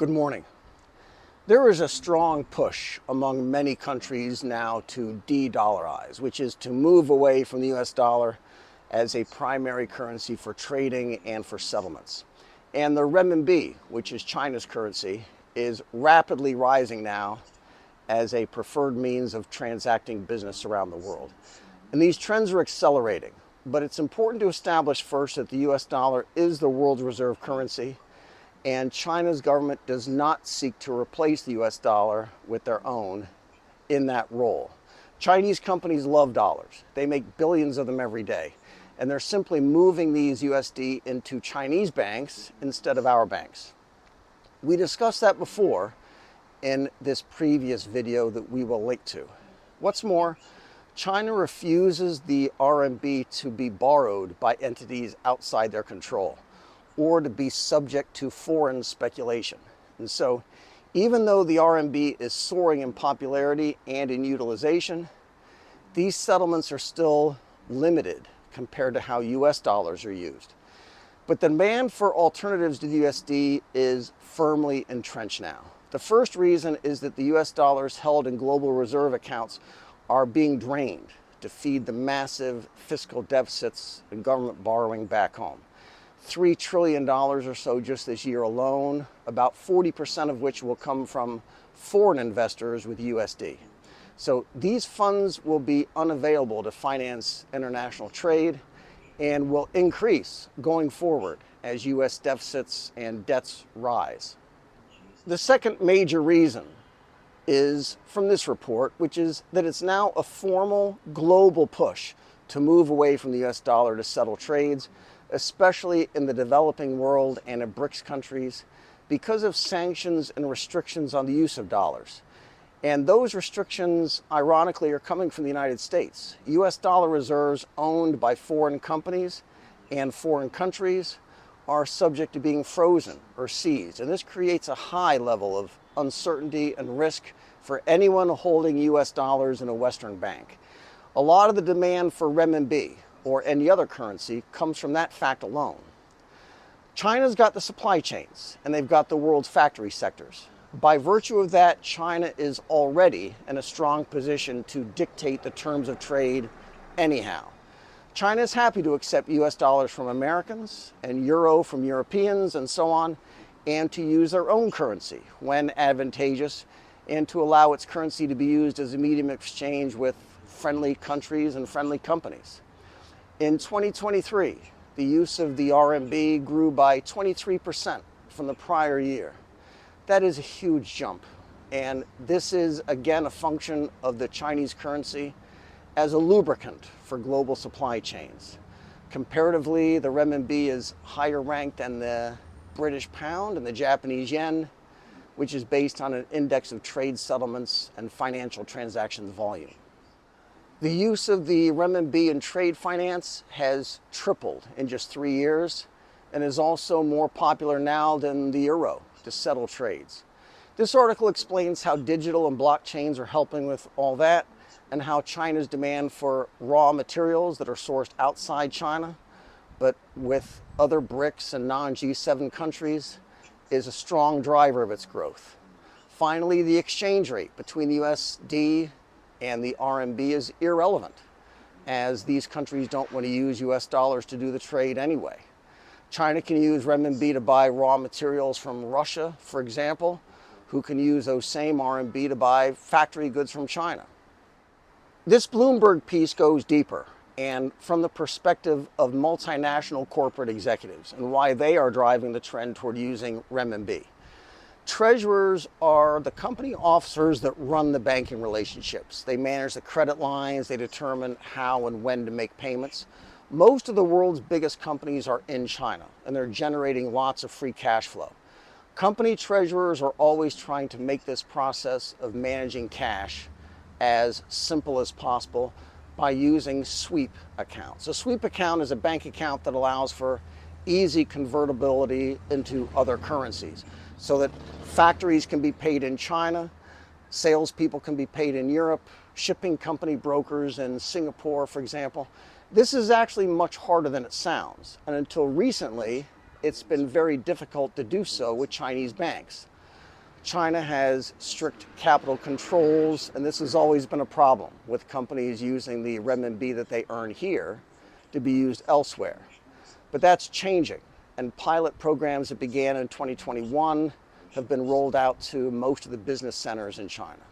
Good morning. There is a strong push among many countries now to de-dollarize, which is to move away from the US dollar as a primary currency for trading and for settlements. And the renminbi, which is China's currency, is rapidly rising now as a preferred means of transacting business around the world. And these trends are accelerating, but it's important to establish first that the US dollar is the world's reserve currency, and China's government does not seek to replace the US dollar with their own in that role. Chinese companies love dollars. They make billions of them every day, and they're simply moving these USD into Chinese banks instead of our banks. We discussed that before in this previous video that we will link to. What's more, China refuses the RMB to be borrowed by entities outside their control, or to be subject to foreign speculation. And so, even though the RMB is soaring in popularity and in utilization, these settlements are still limited compared to how US dollars are used. But the demand for alternatives to the USD is firmly entrenched now. The first reason is that the US dollars held in global reserve accounts are being drained to feed the massive fiscal deficits and government borrowing back home. $3 trillion or so just this year alone, about 40% of which will come from foreign investors with USD. So these funds will be unavailable to finance international trade and will increase going forward as US deficits and debts rise. The second major reason is from this report, which is that it's now a formal global push to move away from the US dollar to settle trades, especially in the developing world and in BRICS countries, because of sanctions and restrictions on the use of dollars. And those restrictions, ironically, are coming from the United States. US dollar reserves owned by foreign companies and foreign countries are subject to being frozen or seized. And this creates a high level of uncertainty and risk for anyone holding US dollars in a Western bank. A lot of the demand for renminbi or any other currency comes from that fact alone. China's got the supply chains and they've got the world's factory sectors. By virtue of that, China is already in a strong position to dictate the terms of trade anyhow. China is happy to accept US dollars from Americans and euro from Europeans and so on, and to use their own currency when advantageous, and to allow its currency to be used as a medium of exchange with friendly countries and friendly companies. In 2023, the use of the RMB grew by 23% from the prior year. That is a huge jump. And this is, again, a function of the Chinese currency as a lubricant for global supply chains. Comparatively, the renminbi is higher ranked than the British pound and the Japanese yen, which is based on an index of trade settlements and financial transactions volume. The use of the renminbi in trade finance has tripled in just 3 years and is also more popular now than the euro to settle trades. This article explains how digital and blockchains are helping with all that, and how China's demand for raw materials that are sourced outside China, but with other BRICS and non-G7 countries, is a strong driver of its growth. Finally, the exchange rate between the USD and the RMB is irrelevant, as these countries don't want to use US dollars to do the trade anyway. China can use renminbi to buy raw materials from Russia, for example, who can use those same RMB to buy factory goods from China. This Bloomberg piece goes deeper, and from the perspective of multinational corporate executives and why they are driving the trend toward using renminbi. Treasurers are the company officers that run the banking relationships. They manage the credit lines, they determine how and when to make payments. Most of the world's biggest companies are in China, and they're generating lots of free cash flow. Company treasurers are always trying to make this process of managing cash as simple as possible by using sweep accounts. A sweep account is a bank account that allows for easy convertibility into other currencies, so that factories can be paid in China, salespeople can be paid in Europe, shipping company brokers in Singapore, for example. This is actually much harder than it sounds, and until recently, it's been very difficult to do so with Chinese banks. China has strict capital controls, and this has always been a problem with companies using the renminbi that they earn here to be used elsewhere. But that's changing, and pilot programs that began in 2021 have been rolled out to most of the business centers in China.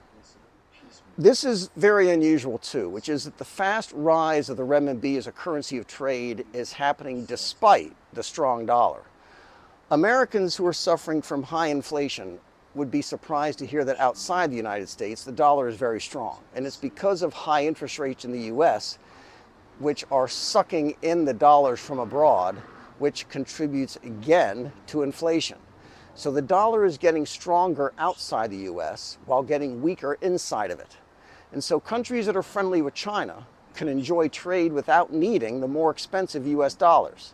This is very unusual too, which is that the fast rise of the renminbi as a currency of trade is happening despite the strong dollar. Americans who are suffering from high inflation would be surprised to hear that outside the United States, the dollar is very strong. And it's because of high interest rates in the US, which are sucking in the dollars from abroad, which contributes again to inflation. So the dollar is getting stronger outside the US while getting weaker inside of it. And so countries that are friendly with China can enjoy trade without needing the more expensive US dollars.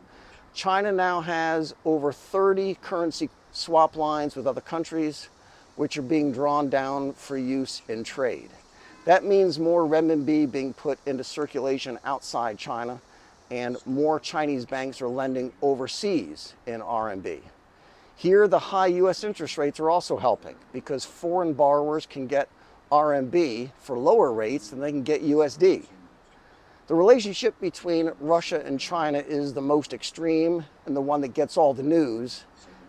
China now has over 30 currency swap lines with other countries, which are being drawn down for use in trade. That means more renminbi being put into circulation outside China, and more Chinese banks are lending overseas in RMB. Here, the high US interest rates are also helping because foreign borrowers can get RMB for lower rates than they can get USD. The relationship between Russia and China is the most extreme and the one that gets all the news,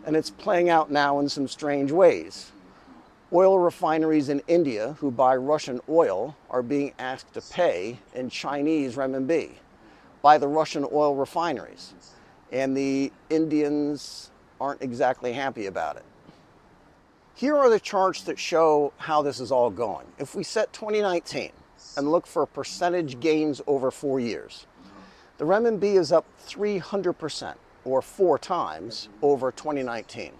and it's playing out now in some strange ways. Oil refineries in India who buy Russian oil are being asked to pay in Chinese renminbi by the Russian oil refineries, and the Indians aren't exactly happy about it. Here are the charts that show how this is all going. If we set 2019 and look for percentage gains over 4 years, the renminbi is up 300%, or 4 times, over 2019.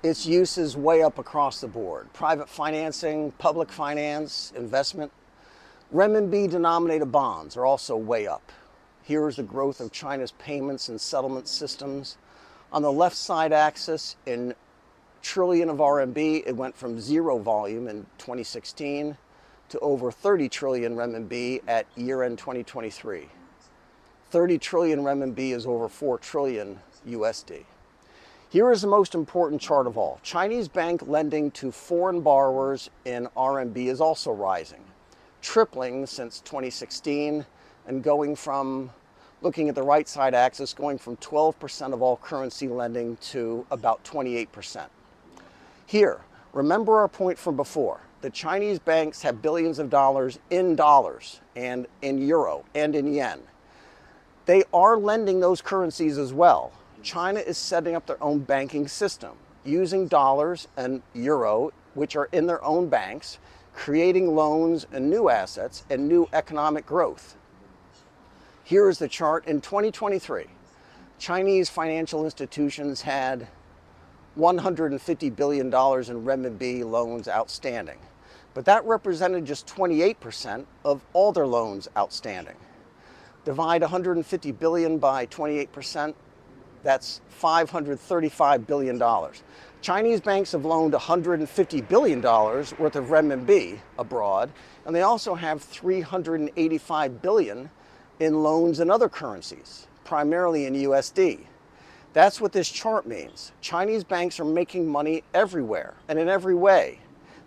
Its use is way up across the board. Private financing, public finance, investment. Renminbi denominated bonds are also way up. Here is the growth of China's payments and settlement systems. On the left side axis, in trillion of RMB, it went from 0 volume in 2016 to over 30 trillion renminbi at year-end 2023. 30 trillion renminbi is over 4 trillion USD. Here is the most important chart of all. Chinese bank lending to foreign borrowers in RMB is also rising, tripling since 2016 and going from, looking at the right side axis, going from 12% of all currency lending to about 28%. Here, remember our point from before. The Chinese banks have billions of dollars and in euro and in yen. They are lending those currencies as well. China is setting up their own banking system, using dollars and euro, which are in their own banks, creating loans and new assets and new economic growth. Here is the chart. In 2023, Chinese financial institutions had $150 billion in renminbi loans outstanding, but that represented just 28% of all their loans outstanding. Divide 150 billion by 28%, that's $535 billion. Chinese banks have loaned $150 billion worth of renminbi abroad, and they also have $385 billion in loans in other currencies, primarily in USD. That's what this chart means. Chinese banks are making money everywhere and in every way.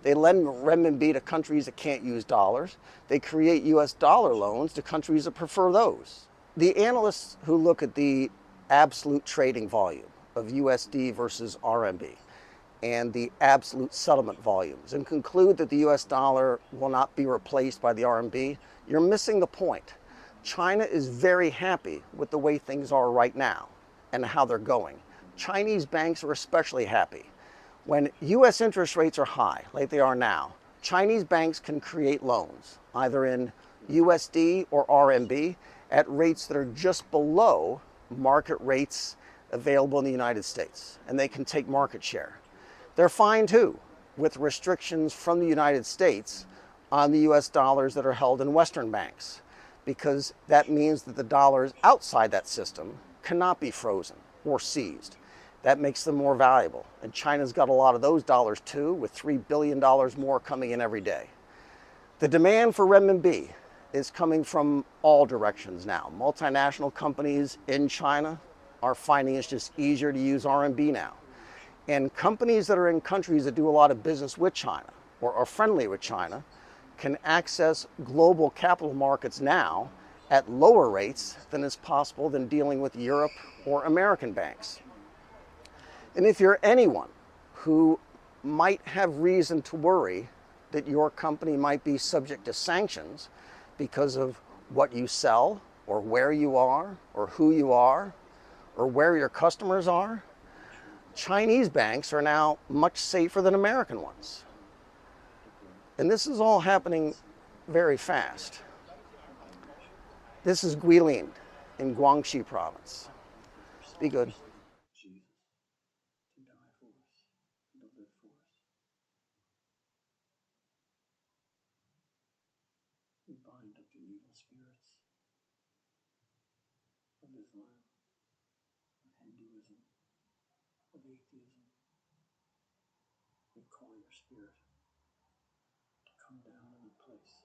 They lend renminbi to countries that can't use dollars. They create US dollar loans to countries that prefer those. The analysts who look at the absolute trading volume of USD versus RMB and the absolute settlement volumes and conclude that the US dollar will not be replaced by the RMB, you're missing the point. China is very happy with the way things are right now and how they're going. Chinese banks are especially happy. When US interest rates are high, like they are now, Chinese banks can create loans, either in USD or RMB, at rates that are just below market rates available in the United States, and they can take market share. They're fine too, with restrictions from the United States on the US dollars that are held in Western banks, because that means that the dollars outside that system cannot be frozen or seized. That makes them more valuable. And China's got a lot of those dollars too, with $3 billion more coming in every day. The demand for renminbi is coming from all directions now. Multinational companies in China are finding it's just easier to use RMB now. And companies that are in countries that do a lot of business with China or are friendly with China can access global capital markets now at lower rates than is possible than dealing with Europe or American banks. And if you're anyone who might have reason to worry that your company might be subject to sanctions because of what you sell or where you are or who you are or where your customers are, Chinese banks are now much safer than American ones. And this is all happening very fast. This is Guilin in Guangxi province. Be good. We bind up the evil spirits of Islam, of Hinduism, of atheism. We call your spirit to come down in the place